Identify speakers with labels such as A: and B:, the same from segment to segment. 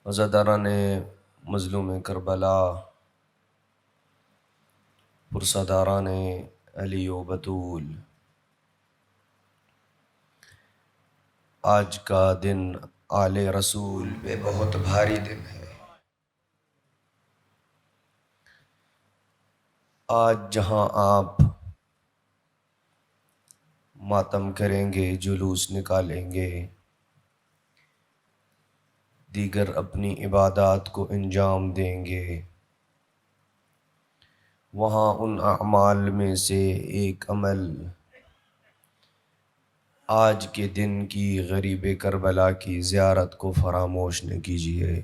A: عزاداران مظلوم کربلا، پرساداران علی و بطول، آج کا دن آل رسول پہ بہت بھاری دن ہے۔ آج جہاں آپ ماتم کریں گے، جلوس نکالیں گے، دیگر اپنی عبادات کو انجام دیں گے، وہاں ان اعمال میں سے ایک عمل آج کے دن کی غریب کربلا کی زیارت کو فراموش نہ کیجیے۔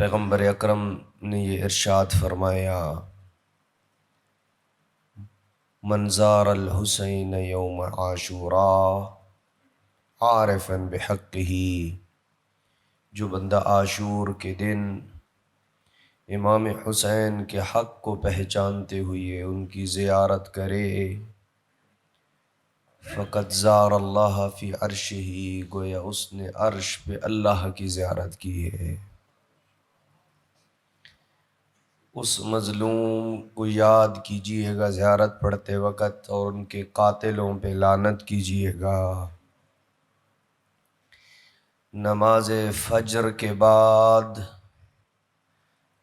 A: پیغمبر اکرم نے یہ ارشاد فرمایا، من زار الحسین یوم عاشوراء عارفا بحقہ، جو بندہ عاشور کے دن امام حسین کے حق کو پہچانتے ہوئے ان کی زیارت کرے، فقد زار اللہ فی عرشہ، گویا اس نے عرش پہ اللہ کی زیارت کی ہے۔ اس مظلوم کو یاد کیجیے گا زیارت پڑھتے وقت، اور ان کے قاتلوں پہ لعنت کیجیے گا۔ نماز فجر کے بعد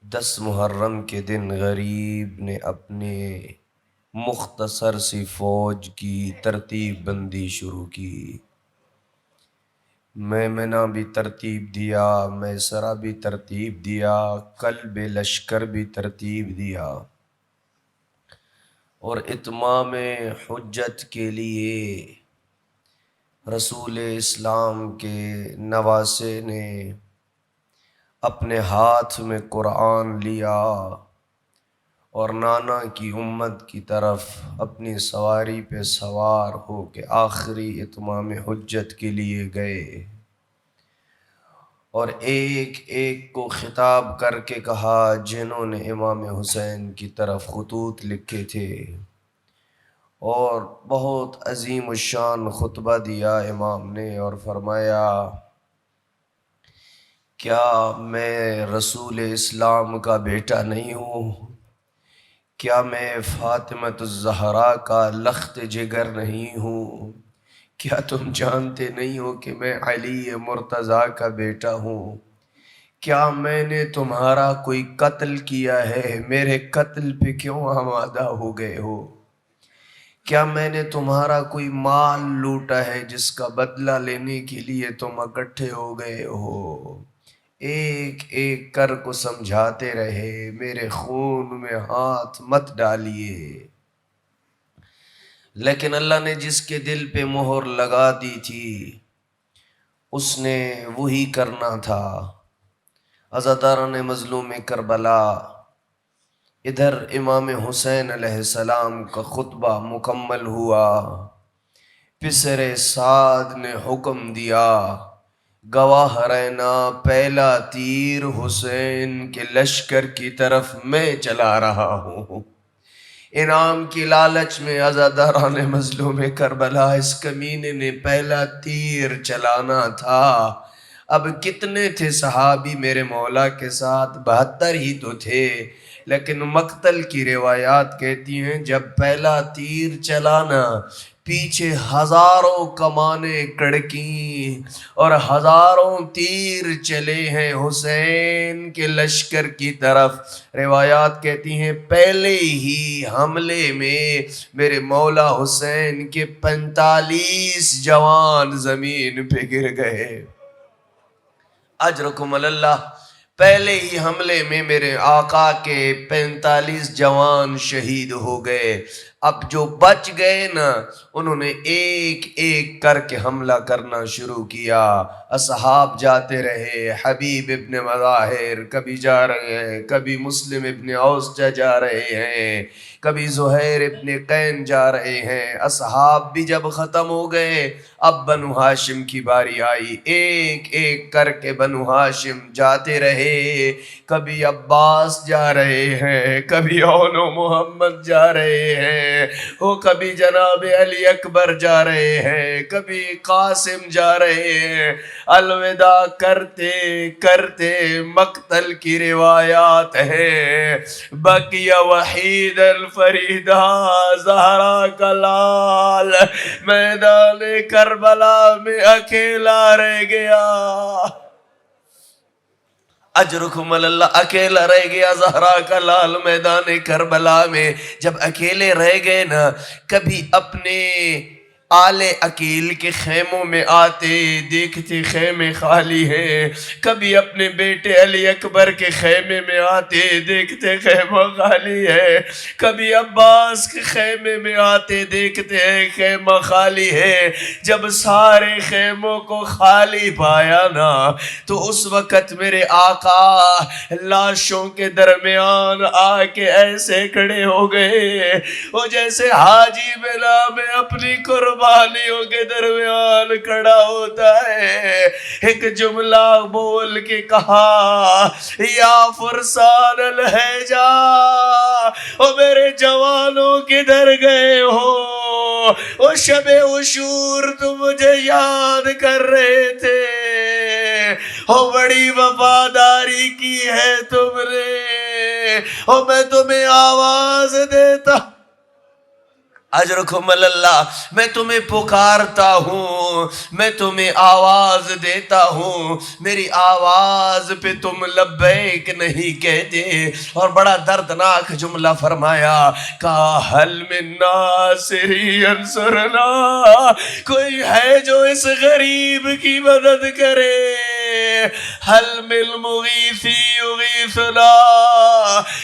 A: 10 محرم کے دن غریب نے اپنے مختصر سی فوج کی ترتیب بندی شروع کی۔ میمنہ بھی ترتیب دیا، میسرہ بھی ترتیب دیا، قلب لشکر بھی ترتیب دیا، اور اتمام حجت کے لیے رسول اسلام کے نواسے نے اپنے ہاتھ میں قرآن لیا اور نانا کی امت کی طرف اپنی سواری پہ سوار ہو کے آخری اتمام حجت کے لیے گئے، اور ایک ایک کو خطاب کر کے کہا جنہوں نے امام حسین کی طرف خطوط لکھے تھے، اور بہت عظیم الشان خطبہ دیا امام نے، اور فرمایا، کیا میں رسول اسلام کا بیٹا نہیں ہوں؟ کیا میں فاطمۃ الزہرا کا لخت جگر نہیں ہوں؟ کیا تم جانتے نہیں ہو کہ میں علی مرتضیٰ کا بیٹا ہوں؟ کیا میں نے تمہارا کوئی قتل کیا ہے؟ میرے قتل پہ کیوں آمادہ ہو گئے ہو؟ کیا میں نے تمہارا کوئی مال لوٹا ہے جس کا بدلہ لینے کے لیے تم اکٹھے ہو گئے ہو؟ ایک ایک کر کو سمجھاتے رہے، میرے خون میں ہاتھ مت ڈالیے، لیکن اللہ نے جس کے دل پہ مہر لگا دی تھی اس نے وہی کرنا تھا۔ عزاداران مظلوم کربلا، ادھر امام حسین علیہ السلام کا خطبہ مکمل ہوا، پسر سعد نے حکم دیا، گواہ رہنا پہلا تیر حسین کے لشکر کی طرف میں چلا رہا ہوں۔ انعام کی لالچ میں عزاداران مظلوم کربلا، اس کمینے نے پہلا تیر چلانا تھا۔ اب کتنے تھے صحابی میرے مولا کے ساتھ؟ 72 ہی تو تھے، لیکن مقتل کی روایات کہتی ہیں جب پہلا تیر چلانا، پیچھے ہزاروں کمانیں کڑکیں اور ہزاروں تیر چلے ہیں حسین کے لشکر کی طرف۔ روایات کہتی ہیں پہلے ہی حملے میں میرے مولا حسین کے 45 جوان زمین پہ گر گئے۔ اجرکم اللہ، پہلے ہی حملے میں میرے آقا کے 45 جوان شہید ہو گئے۔ اب جو بچ گئے نا، انہوں نے ایک ایک کر کے حملہ کرنا شروع کیا۔ اصحاب جاتے رہے، حبیب ابن مظاہر کبھی جا رہے ہیں، کبھی مسلم ابن اوسجہ جا رہے ہیں، کبھی زہیر ابن قین جا رہے ہیں۔ اصحاب بھی جب ختم ہو گئے، اب بنو ہاشم کی باری آئی، ایک ایک کر کے بنو ہاشم جاتے رہے، کبھی عباس جا رہے ہیں، کبھی اول محمد جا رہے ہیں، ہیں، وہ کبھی جناب علی اکبر جا رہے ہیں، کبھی قاسم جا رہے ہیں، الوداع کرتے کرتے مقتل کی روایات ہے، بقی وحید الفریدہ زہرا کا لال میدان کربلا میں اکیلا رہ گیا، اجرکم اللہ، اکیلا رہ گیا زہرا کا لال میدان کربلا میں۔ جب اکیلے رہ گئے نا، کبھی اپنے آل عقیل کے خیموں میں آتے، دیکھتے خیمے خالی ہیں، کبھی اپنے بیٹے علی اکبر کے خیمے میں آتے، دیکھتے خیمہ خالی ہے، کبھی عباس کے خیمے میں آتے، دیکھتے ہیں خیمہ خالی ہے۔ جب سارے خیموں کو خالی پایا نا، تو اس وقت میرے آقا لاشوں کے درمیان آ کے ایسے کھڑے ہو گئے، وہ جیسے حاجی بلا میں اپنی قربانیوں کے درمیان کھڑا ہوتا ہے۔ ایک جملہ بول کے کہا، یا فرسان الحجا، او میرے جوانوں کدھر گئے ہو؟ او شب عشور تم مجھے یاد کر رہے تھے، او بڑی وفاداری کی ہے تم نے، او میں تمہیں آواز دیتا، اجرکم اللہ، میں تمہیں پکارتا ہوں، میں تمہیں آواز دیتا ہوں، میری آواز پہ تم لبیک نہیں کہتے۔ اور بڑا دردناک جملہ فرمایا، کہا حل من ناصر ینصرنا، کوئی ہے جو اس غریب کی مدد کرے، حل من مغیث یغیثنا،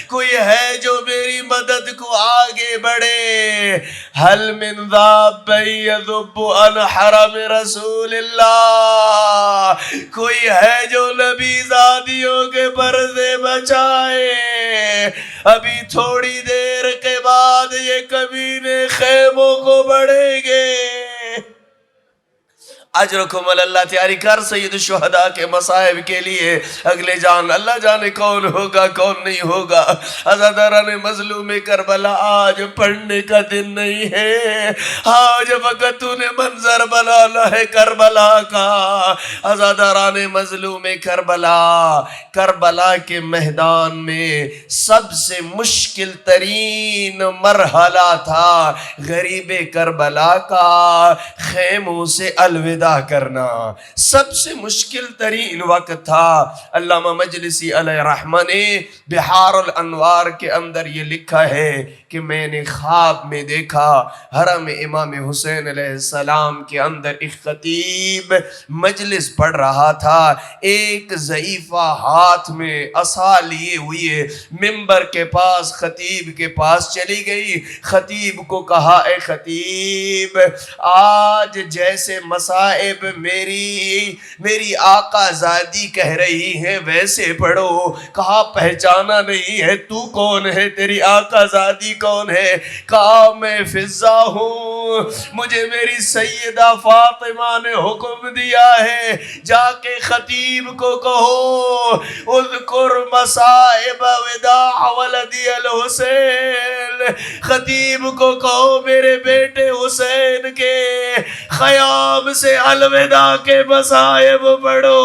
A: کوئی ہے جو میری مدد کو آگے بڑھے، حل من ذاب یذب عن حرم رسول اللہ، کوئی ہے جو نبی زادیوں کے پردے بچائے، ابھی تھوڑی دیر کے بعد یہ کمینے خیموں کو بڑھیں گے۔ اجرکم اللہ، تیاری کر سید الشہداء کے مصائب کے لیے، اگلے جان اللہ جانے کون ہوگا کون نہیں ہوگا۔ عزاداران مظلوم کربلا، آج پڑھنے کا دن نہیں ہے، آج وقت تو نے منظر بنانا ہے کربلا کا۔ عزاداران مظلوم کربلا، کربلا کے میدان میں سب سے مشکل ترین مرحلہ تھا غریب کربلا کا خیموں سے الوداع کرنا، سب سے مشکل ترین وقت تھا۔ علامہ مجلسی علیہ رحمہ نے بحار الانوار کے اندر یہ لکھا ہے کہ میں نے خواب میں دیکھا حرم امام حسین علیہ السلام کے اندر ایک خطیب مجلس پڑھ رہا تھا، ایک ضعیفہ ہاتھ میں عصا لیے ہوئے منبر کے پاس خطیب کے پاس چلی گئی، خطیب کو کہا، اے خطیب، آج جیسے مسائب میری آقا زادی کہہ رہی ہے ویسے پڑھو۔ کہا پہچانا نہیں ہے، تو کون ہے، تیری آقا زادی کون ہے؟ کہا میں فضہ ہوں، مجھے میری سیدہ فاطمہ نے حکم دیا ہے، جا کے خطیب کو کہو اذکر مصائب وداع ولدی الحسین، خطیب کو کہو میرے بیٹے حسین کے خیام سے الوداع کے مصائب پڑھو۔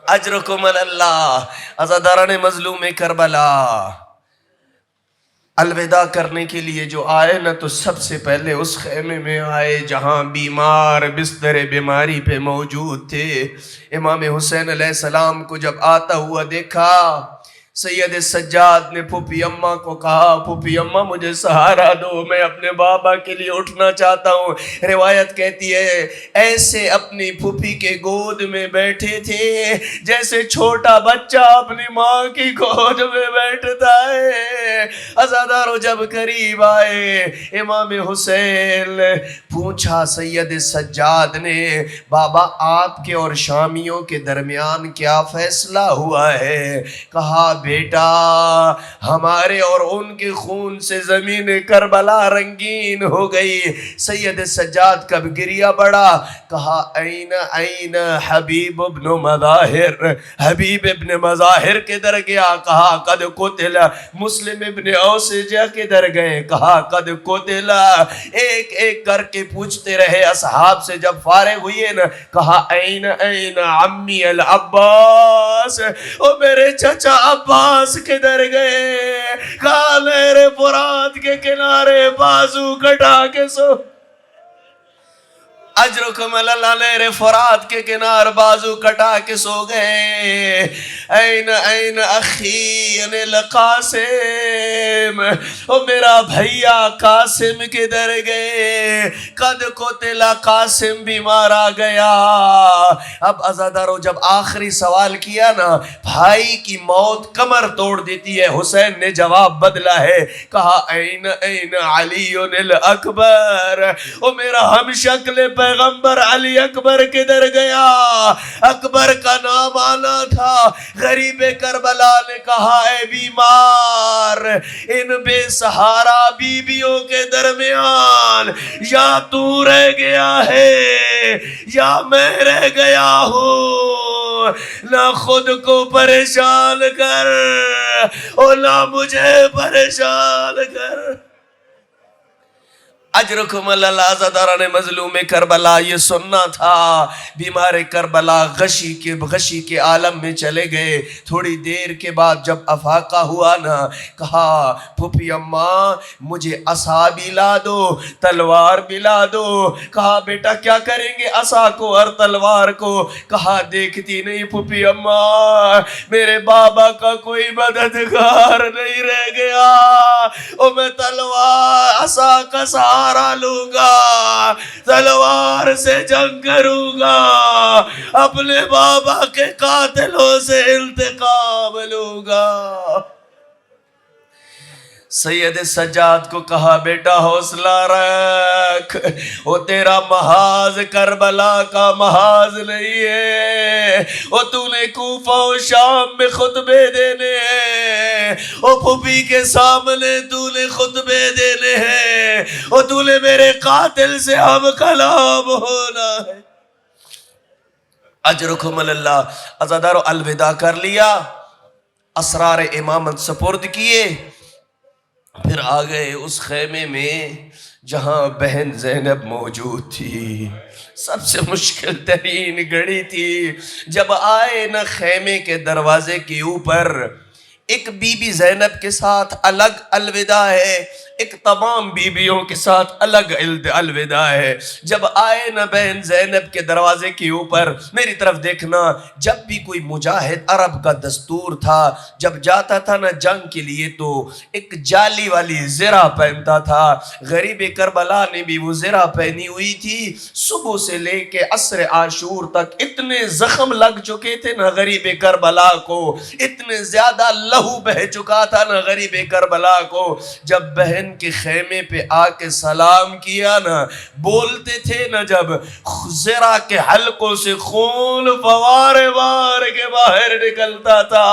A: اجرکم اللہ، عزاداران مظلوم کربلا، الوداع کرنے کے لیے جو آئے نا، تو سب سے پہلے اس خیمے میں آئے جہاں بیمار بستر بیماری پہ موجود تھے۔ امام حسین علیہ السلام کو جب آتا ہوا دیکھا، سید سجاد نے پھوپھی اماں کو کہا، پھوپھی اماں مجھے سہارا دو، میں اپنے بابا کے لیے اٹھنا چاہتا ہوں۔ روایت کہتی ہے ایسے اپنی پھوپھی کے گود میں بیٹھے تھے جیسے چھوٹا بچہ اپنی ماں کی گود میں بیٹھتا ہے۔ عزادارو جب قریب آئے امام حسین، پوچھا سید سجاد نے، بابا آپ کے اور شامیوں کے درمیان کیا فیصلہ ہوا ہے؟ کہا بیٹا ہمارے اور ان کے خون سے زمین کربلا رنگین ہو گئی۔ سید سجاد کب گریہ بڑھا، کہا این این حبیب ابن مظاہر، حبیب ابن مظاہر کدھر گیا، کہا قد قتل۔ مسلم ابن اوسجہ کدھر گئے، کہا قد قتل۔ ایک ایک کر کے پوچھتے رہے اصحاب سے، جب فارغ ہوئے نا کہا این این عمی العباس، او میرے چچا عباس کدھر گئے، کہا نہر فرات کے کنارے بازو کٹا کے سو۔ اجرکم اللہ، نہر فرات کے کنار بازو کٹا کے سو گئے۔ این این اخی القاسم، او میرا بھیا قاسم کدھر گئے، قد قتل، قاسم بھی مارا گیا۔ اب عزادارو جب آخری سوال کیا نا، بھائی کی موت کمر توڑ دیتی ہے، حسین نے جواب بدلا ہے، کہا این این علی الاکبر، او میرا ہم شکل پیغمبر علی اکبر کدھر گیا۔ اکبر کا نام آنا تھا۔ غریب کربلا نے کہا اے بیمار، ان بے سہارا بیویوں کے درمیان یا تو رہ گیا ہے یا میں رہ گیا ہوں، نہ خود کو پریشان کر اور نہ مجھے پریشان کر۔ اجرکم اللہ، عزاداران مظلوم کربلا یہ سننا تھا۔ بیمار کربلا غشی کے عالم میں چلے گئے۔ تھوڑی دیر کے بعد جب افاقہ ہوا نا، کہا پھوپھی اماں مجھے عصا بھی لا دو، تلوار بھی لا دو۔ کہا بیٹا کیا کریں گے عصا کو اور تلوار کو، کہا دیکھتی نہیں پھوپھی اماں میرے بابا کا کوئی مددگار نہیں رہ گیا، او میں تلوار عصا کا سہارا لوں گا، تلوار سے جنگ کروں گا، اپنے بابا کے قاتلوں سے انتقام لوں گا۔ سید سجاد کو کہا بیٹا حوصلہ رکھ، وہ تیرا محاذ کربلا کا محاذ نہیں ہے، وہ تو نے کوفہ و شام میں خطبے دینے ہیں، وہ پھوپھی کے سامنے تو نے خطبے دینے ہیں، وہ تو نے میرے قاتل سے ہم کلام ہونا ہے۔ اجرکم اللہ، عزادارو الوداع کر لیا، اسرار امامت سپرد کیے، پھر آگئے اس خیمے میں جہاں بہن زینب موجود تھی۔ سب سے مشکل ترین گھڑی تھی، جب آئے نا خیمے کے دروازے کے اوپر ایک بی بی زینب کے ساتھ الگ الوداع ہے، ایک تمام بیویوں کے ساتھ الگ الوداع ہے۔ جب آئے نا بہن زینب کے دروازے کے اوپر، میری طرف دیکھنا، جب بھی کوئی مجاہد، عرب کا دستور تھا جب جاتا تھا نا جنگ کے لیے تو ایک جالی والی زرہ پہنتا تھا۔ غریب کربلا نے بھی وہ زرہ پہنی ہوئی تھی۔ صبح سے لے کے عصر عاشور تک اتنے زخم لگ چکے تھے نا غریب کربلا کو، اتنے زیادہ لہو بہ چکا تھا نا غریب کربلا کو۔ جب بہن کے خیمے پہ آ کے سلام کیا نا، بولتے تھے نا، جب زرہ کے حلقوں سے خون فوارے مار کے باہر نکلتا تھا،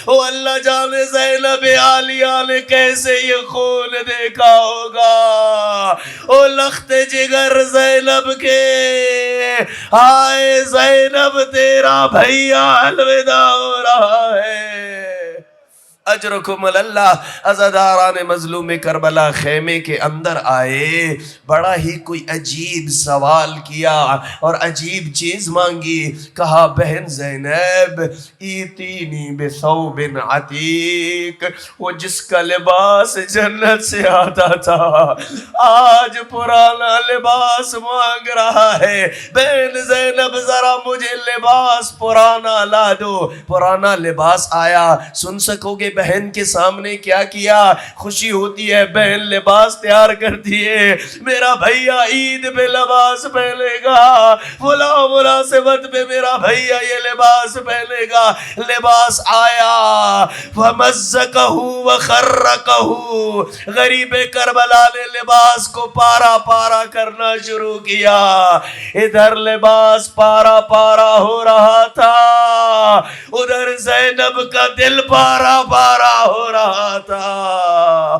A: او اللہ جانے زینب عالیہ نے کیسے یہ خون دیکھا ہوگا۔ او لخت جگر زینب کے، ہائے زینب تیرا بھیا الوداع ہو رہا ہے۔ اجرکم اللہ، عزاداران مظلوم کربلا خیمے کے اندر آئے، بڑا ہی کوئی عجیب سوال کیا اور عجیب چیز مانگی۔ کہا بہن زینب ایتینی بثوب عتیق، وہ جس کا لباس جنت سے آتا تھا آج پرانا لباس مانگ رہا ہے۔ بہن زینب ذرا مجھے لباس پرانا لا دو۔ پرانا لباس آیا، سن سکو گے بہن کے سامنے کیا کیا؟ خوشی ہوتی ہے، بہن لباس تیار کرتی ہے، میرا بھیا عید پہ لباس پہنے گا، فلاں مناسبت پہ میرا بھیا یہ لباس پہنے گا۔ لباس آیا، فمزقہ وخرقہ، غریب کربلا نے لباس کو پارا پارا کرنا شروع کیا۔ ادھر لباس پارا پارا ہو رہا تھا، ادھر زینب کا دل پارا پارا ہو رہا تھا۔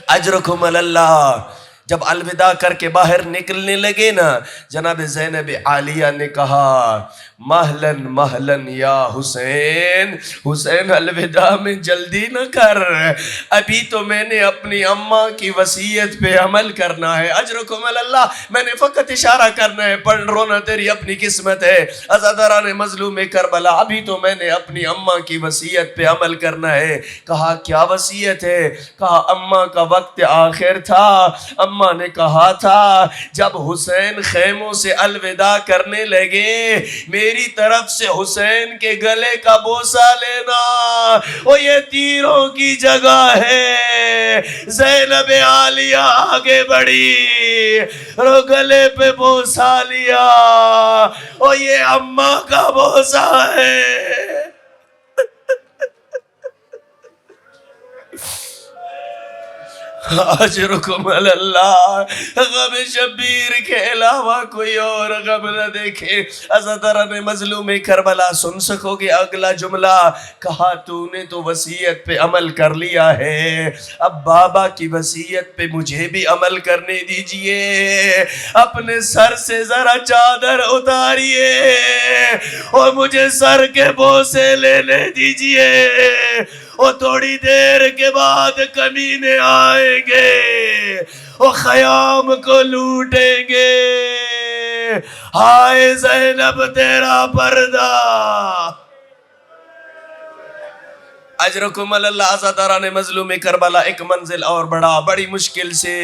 A: اجرکم اللہ۔ جب الوداع کر کے باہر نکلنے لگے نا، جناب زینب عالیہ نے کہا مہلن مہلن یا حسین، حسین الوداع میں جلدی نہ کر، ابھی تو میں نے اپنی اماں کی وصیت پہ عمل کرنا ہے۔ اجرکم اللہ، میں نے فقط اشارہ کرنا ہے، پڑھ رونا تیری اپنی قسمت ہے۔ عزاداران مظلوم کربلا، ابھی تو میں نے اپنی اماں کی وصیت پہ عمل کرنا ہے۔ کہا کیا وصیت ہے؟ کہا اماں کا وقت آخر تھا، اماں نے کہا تھا جب حسین خیموں سے الوداع کرنے لگے میری طرف سے حسین کے گلے کا بوسہ لینا، وہ یہ تیروں کی جگہ ہے۔ زینب عالیہ آگے بڑھی، رو گلے پہ بوسہ لیا، وہ یہ اماں کا بوسہ ہے۔ اجرکم اللہ۔ غم شبیر کے علاوہ کوئی اور غم نہ دیکھے۔ عزاداران مظلوم کربلا، سن سکو گے اگلا جملہ؟ کہا تو نے تو وصیت پہ عمل کر لیا ہے، اب بابا کی وصیت پہ مجھے بھی عمل کرنے دیجئے۔ اپنے سر سے ذرا چادر اتاریے اور مجھے سر کے بوسے لینے دیجئے، وہ تھوڑی دیر کے بعد کمینے آئیں گے، وہ خیام کو لوٹیں گے۔ ہائے زینب تیرا پردہ۔ اجرکم اللہ۔ عزاداران مظلوم کربلا، ایک منزل اور بڑا، بڑی مشکل سے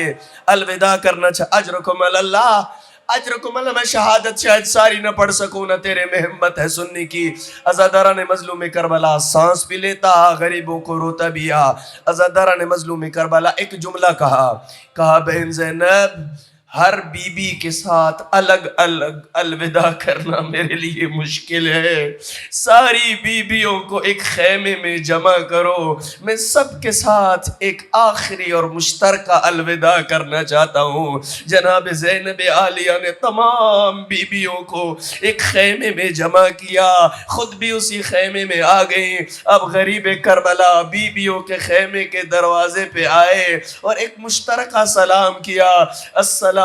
A: الوداع کرنا چاہا۔ اجرکم اللہ، اجرکم اللہ۔ میں شہادت شاید ساری نہ پڑھ سکوں، نہ تیرے میں ہمت ہے سننے کی۔ عزاداران مظلوم کربلا، سانس بھی لیتا، غریبوں کو روتا بھی آ۔ عزاداران مظلوم کربلا، ایک جملہ کہا بہن زینب، ہر بی بی کے ساتھ الگ الگ الوداع کرنا میرے لیے مشکل ہے، ساری بیویوں کو ایک خیمے میں جمع کرو، میں سب کے ساتھ ایک آخری اور مشترکہ الوداع کرنا چاہتا ہوں۔ جناب زینب عالیہ نے تمام بیویوں کو ایک خیمے میں جمع کیا، خود بھی اسی خیمے میں آ گئیں۔ اب غریب کربلا بیویوں کے خیمے کے دروازے پہ آئے اور ایک مشترکہ سلام کیا، السلام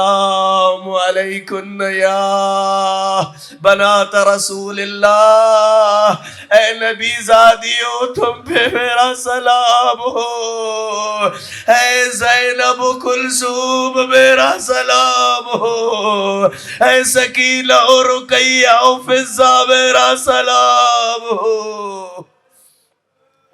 A: علیکم یا بنات رسول اللہ، اے نبی زادیوں تم پہ میرا سلام ہو، اے زینب کلثوم میرا سلام ہو، اے سکینہ و رقیہ و فضہ میرا سلام ہو۔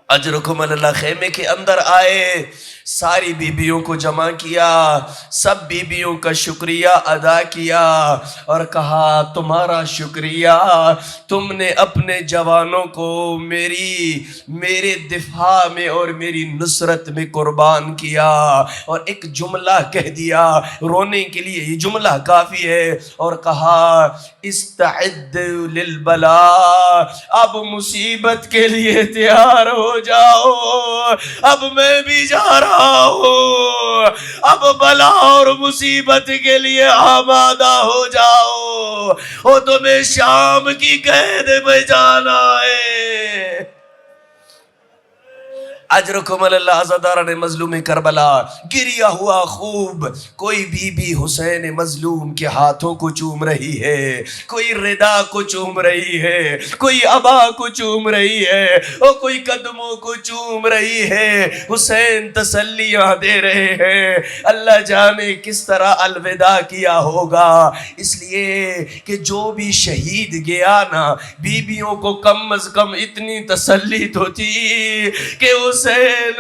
A: اجرکم اللہ۔ خیمے کے اندر آئے، ساری بیویوں کو جمع کیا، سب بیویوں کا شکریہ ادا کیا اور کہا تمہارا شکریہ، تم نے اپنے جوانوں کو میرے دفاع میں اور میری نصرت میں قربان کیا۔ اور ایک جملہ کہہ دیا، رونے کے لیے یہ جملہ کافی ہے، اور کہا استعد للبلاء، اب مصیبت کے لیے تیار ہو جاؤ، اب میں بھی جا رہا ہوں، اب بلا اور مصیبت کے لیے آمادہ ہو جاؤ، وہ تمہیں شام کی قید میں جانا ہے۔ اجرکم اللہ۔ عزاداران مظلوم کربلا، گریا ہوا خوب، کوئی بی بی حسین مظلوم کے ہاتھوں کو چوم رہی ہے، کوئی ردا کو چوم رہی ہے، کوئی عبا کو چوم رہی ہے، اور کوئی قدموں کو چوم رہی ہے۔ حسین تسلیاں دے رہے ہیں، اللہ جانے کس طرح الوداع کیا ہوگا، اس لیے کہ جو بھی شہید گیا نا، بیویوں کو کم از کم اتنی تسلی تو تھی کہ حسین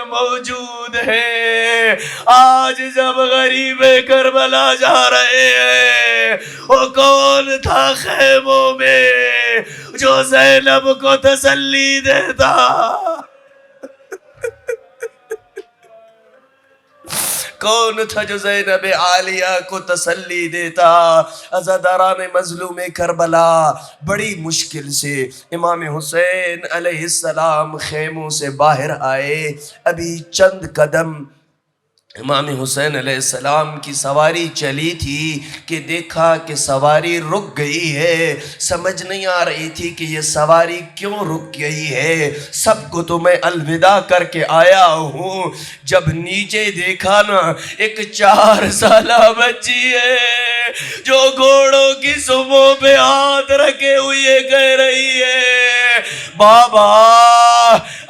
A: موجود ہے۔ آج جب غریب کربلا جا رہے ہیں، وہ کون تھا خیموں میں جو زینب کو تسلی دیتا؟ کون تھا جو زینب عالیہ کو تسلی دیتا؟ عزاداران مظلوم کربلا بڑی مشکل سے امام حسین علیہ السلام خیموں سے باہر آئے، ابھی چند قدم امام حسین علیہ السلام کی سواری چلی تھی کہ دیکھا کہ سواری رک گئی ہے۔ سمجھ نہیں آ رہی تھی کہ یہ سواری کیوں رک گئی ہے، سب کو تو میں الوداع کر کے آیا ہوں۔ جب نیچے دیکھا نا، ایک 4 سالہ بچی ہے جو گھوڑوں کی سموں پہ ہاتھ رکھے ہوئے کہہ رہی ہے، بابا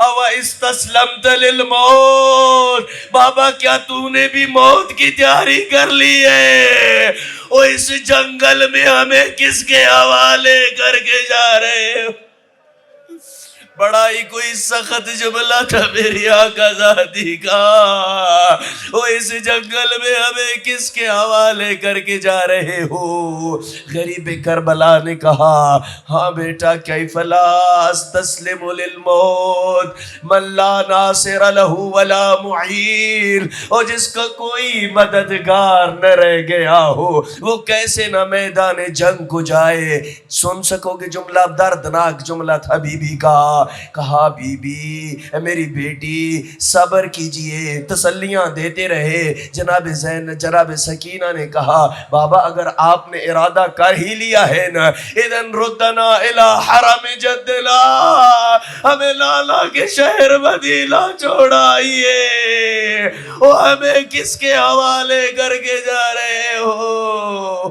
A: او استسلمت للموت، بابا کیا تو نے بھی موت کی تیاری کر لی ہے؟ او اس جنگل میں ہمیں کس کے حوالے کر کے جا رہے ہو؟ بڑا ہی کوئی سخت جملہ تھا میری آقا ذاتی کا، وہ اس جنگل میں ہمیں کس کے حوالے کر کے جا رہے ہو؟ غریب کربلا نے کہا، ہاں بیٹا کیف لا استسلم للموت من لا ناصر له ولا معین، اور جس کا کوئی مددگار نہ رہ گیا ہو وہ کیسے نہ میدان جنگ کو جائے؟ سن سکو گے جملہ، دردناک جملہ تھا بی بی کا۔ کہا بی بی میری بیٹی صبر کیجئے، تسلیاں دیتے رہے۔ جناب سکینہ نے کہا، بابا اگر آپ نے ارادہ کر ہی لیا ہے نا، اذن ردنا الى حرم جدنا، ہمیں لالا کے شہر مدینہ چھوڑائیے، وہ ہمیں کس کے حوالے کر کے جا رہے ہو؟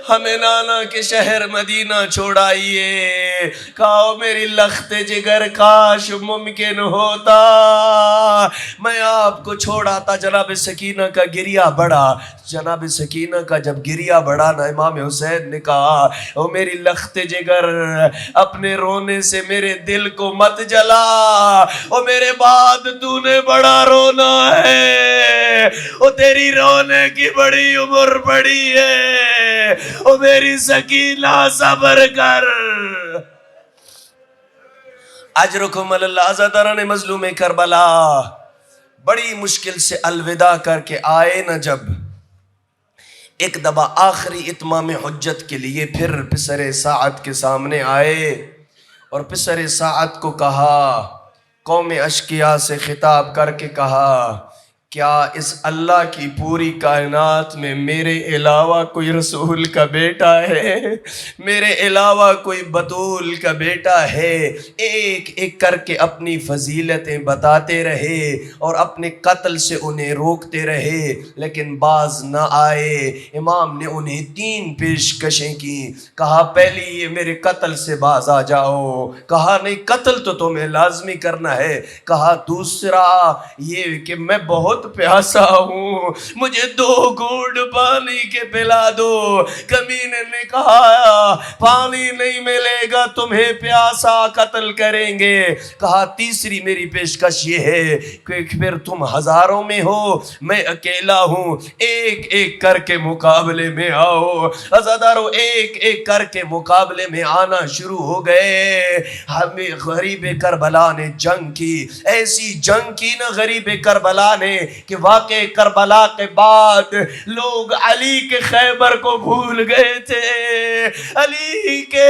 A: ہمیں نانا کے شہر مدینہ چھوڑائیے۔ کہا میری لخت جگر کاش ممکن ہوتا میں آپ کو چھوڑاتا۔ جناب سکینہ کا گریہ بڑھا، جناب سکینہ کا جب گریہ بڑھا نا، امام حسین نے کہا، او میری لخت جگر اپنے رونے سے میرے دل کو مت جلا، او میرے بعد تو نے بڑا رونا ہے، او تیری رونے کی بڑی عمر بڑی ہے، او میری سکینہ صبر کر۔ اجرکم اللہ۔ عزاداران مظلوم کربلا بڑی مشکل سے الوداع کر کے آئے نا، جب ایک دفعہ آخری اتمام حجت کے لیے پھر پسر سعد کے سامنے آئے اور پسر سعد کو کہا، قوم اشقیاء سے خطاب کر کے کہا، کیا اس اللہ کی پوری کائنات میں میرے علاوہ کوئی رسول کا بیٹا ہے؟ میرے علاوہ کوئی بطول کا بیٹا ہے؟ ایک ایک کر کے اپنی فضیلتیں بتاتے رہے اور اپنے قتل سے انہیں روکتے رہے، لیکن باز نہ آئے۔ امام نے انہیں 3 پیشکشیں کی۔ کہا پہلی یہ میرے قتل سے باز آ جاؤ، کہا نہیں قتل تو تمہیں لازمی کرنا ہے، کہا دوسرا یہ کہ میں بہت پیاسا ہوں، مجھے 2 گھونٹ پانی کے پلا دو۔ کمینے نے کہا پانی نہیں ملے گا تمہیں، پیاسا قتل کریں گے۔ کہا تیسری میری پیشکش یہ ہے کہ پھر تم ہزاروں میں ہو، میں اکیلا ہوں، ایک ایک کر کے مقابلے میں آؤ۔ عزاداروں ایک ایک کر کے مقابلے میں آنا شروع ہو گئے۔ ہمیں غریب کربلا نے جنگ کی، ایسی جنگ کی نا غریب کربلا نے کہ واقع کربلا کے بعد لوگ علی کے خیبر کو بھول گئے تھے، علی کے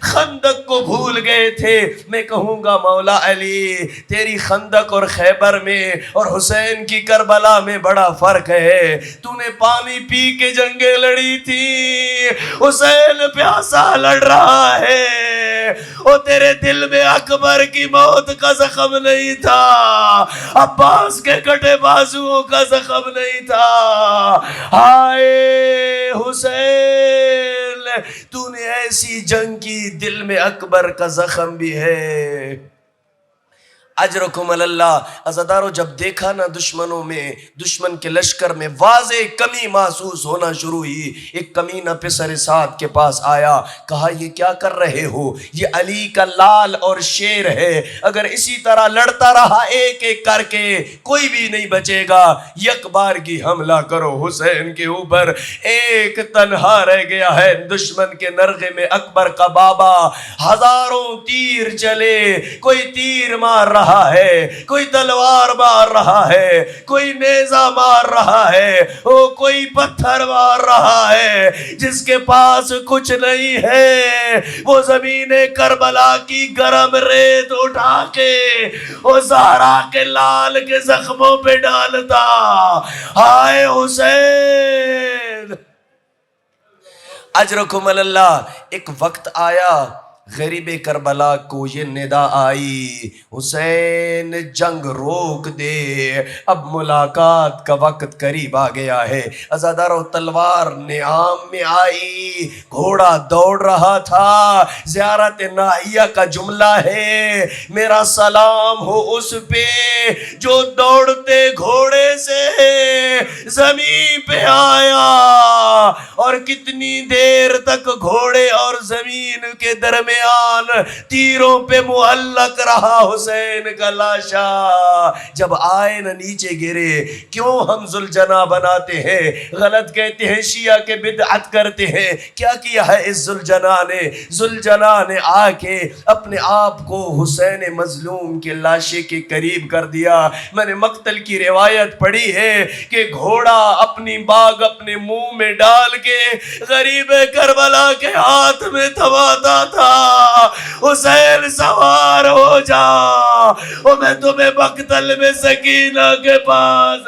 A: خندق کو بھول گئے تھے۔ میں کہوں گا مولا علی تیری خندق اور خیبر میں اور حسین کی کربلا میں بڑا فرق ہے۔ تو نے پانی پی کے جنگیں لڑی تھی، حسین پیاسا لڑ رہا ہے، اور تیرے دل میں اکبر کی موت کا زخم نہیں تھا، عباس کے کٹے بازوؤں کا زخم نہیں تھا۔ ہائے حسین تو نے ایسی جنگ کی، دل میں اکبر کا زخم بھی ہے۔ اجرکم اللہ۔ عزادارو جب دیکھا نا دشمنوں میں، دشمن کے لشکر میں واضح کمی محسوس ہونا شروع ہوئی، ایک کمینہ پسر سعد کے پاس آیا، کہا یہ کیا کر رہے ہو؟ یہ علی کا لال اور شیر ہے، اگر اسی طرح لڑتا رہا ایک ایک کر کے کوئی بھی نہیں بچے گا، یک بار کی حملہ کرو حسین کے اوپر۔ ایک تنہا رہ گیا ہے دشمن کے نرغے میں اکبر کا بابا، ہزاروں تیر چلے، کوئی تیر مار رہا رہا ہے، کوئی تلوار مار رہا ہے، کوئی نیزہ مار رہا ہے، کوئی پتھر مار رہا ہے، جس کے پاس کچھ نہیں ہے وہ زمین کربلا کی گرم ریت اٹھا کے وہ زہرا کے لال کے زخموں پہ ڈالتا. ہائے حسین اجرکم اللہ. ایک وقت آیا غریب کربلا کو یہ ندا آئی، حسین جنگ روک دے، اب ملاقات کا وقت قریب آ گیا ہے. عزادارو تلوار نیام میں آئی، گھوڑا دوڑ رہا تھا. زیارت نائیہ کا جملہ ہے، میرا سلام ہو اس پہ جو دوڑتے گھوڑے سے زمین پہ آیا. اور کتنی دیر تک گھوڑے اور زمین کے درمیان تیروں پہ معلق رہا حسین کا لاشا. جب آئے نہ نیچے گرے. کیوں ہم ذوالجنا بناتے ہیں، غلط کہتے ہیں، شیعہ کے بدعت کرتے ہیں. کیا کیا ہے اس ذوالجنا نے؟ ذوالجنا نے آ کے اپنے آپ کو حسین مظلوم کے لاشے کے قریب کر دیا. میں نے مقتل کی روایت پڑھی ہے کہ گھوڑا اپنی باگ اپنے منہ میں ڈال کے غریب کربلا کے ہاتھ میں تھماتا تھا، حسین سوار ہو جا، اور میں تمہیں مقتل میں سکینہ کے پاس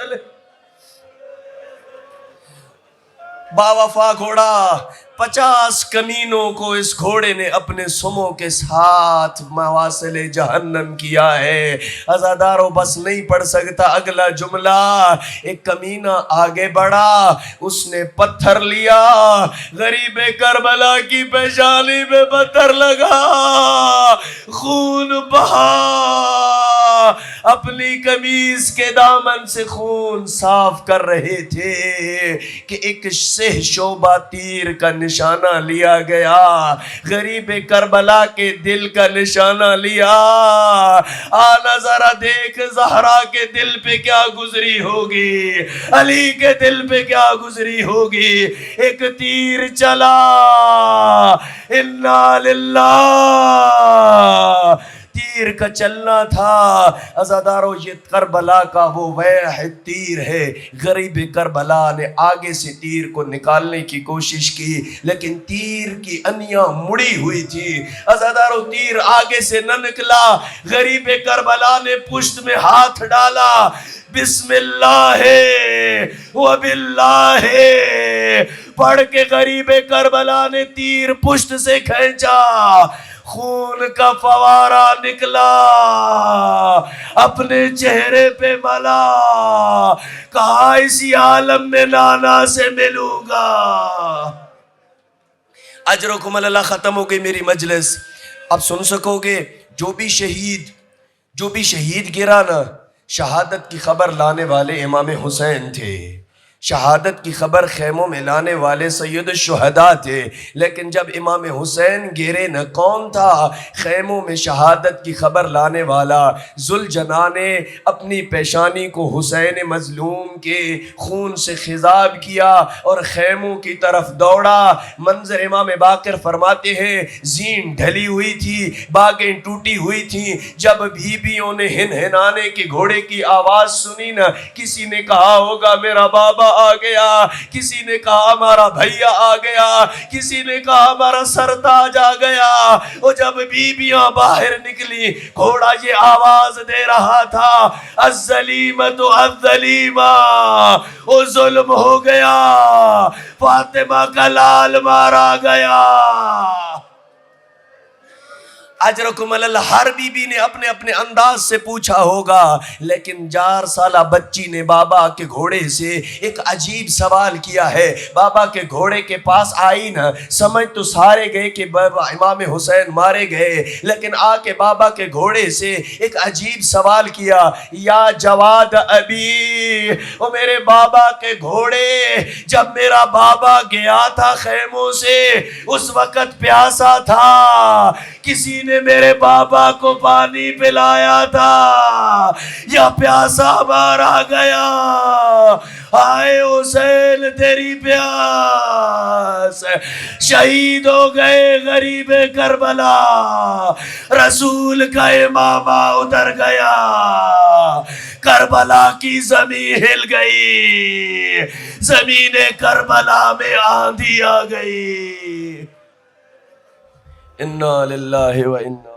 A: باوفا گھوڑا. 50 کمینوں کو اس گھوڑے نے اپنے سموں کے ساتھ مواصل جہنم کیا ہے. عزاداروں بس نہیں پڑھ سکتا اگلا جملہ. ایک کمینہ آگے بڑھا، اس نے پتھر لیا، غریب کربلا کی پیشانی میں پتھر لگا، خون بہا، اپنی قمیض کے دامن سے خون صاف کر رہے تھے کہ ایک سہ شعبہ تیر کا نشانہ لیا گیا. غریب کربلا کے دل کا نشانہ لیا. آنا ذرا دیکھ زہرا کے دل پہ کیا گزری ہوگی، علی کے دل پہ کیا گزری ہوگی. ایک تیر چلا، انا للہ، تیر کا چلنا تھا. عزادارو یہ کربلا کا وہ واحد تیر ہے. غریب کربلا نے آگے سے تیر کو نکالنے کی کوشش کی لیکن تیر کی انیاں مڑی ہوئی تھی. عزادارو تیر آگے سے نہ نکلا. غریب کربلا نے پشت میں ہاتھ ڈالا، بسم اللہ وباللہ پڑھ کے غریب کربلا نے تیر پشت سے کھینچا، خون کا فوارہ نکلا، اپنے چہرے پہ ملا، کہا اسی عالم میں نانا سے ملوں گا. اجرکم اللہ. ختم ہو گئی میری مجلس. اب سن سکو گے جو بھی شہید گرا نا، شہادت کی خبر لانے والے امام حسین تھے. شہادت کی خبر خیموں میں لانے والے سید الشہداء تھے. لیکن جب امام حسین گرے نہ، کون تھا خیموں میں شہادت کی خبر لانے والا؟ ذوالجنا نے اپنی پیشانی کو حسین مظلوم کے خون سے خضاب کیا اور خیموں کی طرف دوڑا. منظر امام باقر فرماتے ہیں زین ڈھلی ہوئی تھی، باغیں ٹوٹی ہوئی تھیں. جب بیویوں نے ہنہنانے کے گھوڑے کی آواز سنی نا، کسی نے کہا ہوگا میرا بابا آ گیا، کسی نے کہا ہمارا بھیا آ گیا، کسی نے کہا ہمارا سرتاج آ گیا. اور جب بیویاں باہر نکلی، گھوڑا یہ آواز دے رہا تھا الظلیمۃ الظلیمہ، وہ ظلم ہو گیا، فاطمہ کا لال مارا گیا. اجرکم اللہ. ہر بی بی نے اپنے اپنے انداز سے پوچھا ہوگا، لیکن 4 سالہ بچی نے بابا کے گھوڑے سے ایک عجیب سوال کیا ہے. بابا کے گھوڑے کے پاس آئی نا، سمجھ تو سارے گئے کہ امام حسین مارے گئے، لیکن آ کے بابا کے گھوڑے سے ایک عجیب سوال کیا، یا جواد ابی، وہ میرے بابا کے گھوڑے، جب میرا بابا گیا تھا خیموں سے اس وقت پیاسا تھا، کسی نے میرے بابا کو پانی پلایا تھا یا پیاسا مارا گیا؟ آئے حسین تیری پیاس شہید ہو گئے غریب کربلا، رسول کا امامہ ادھر گیا، کربلا کی زمین ہل گئی، زمین کربلا میں آندھی آ گئی۔ انا للہ و انا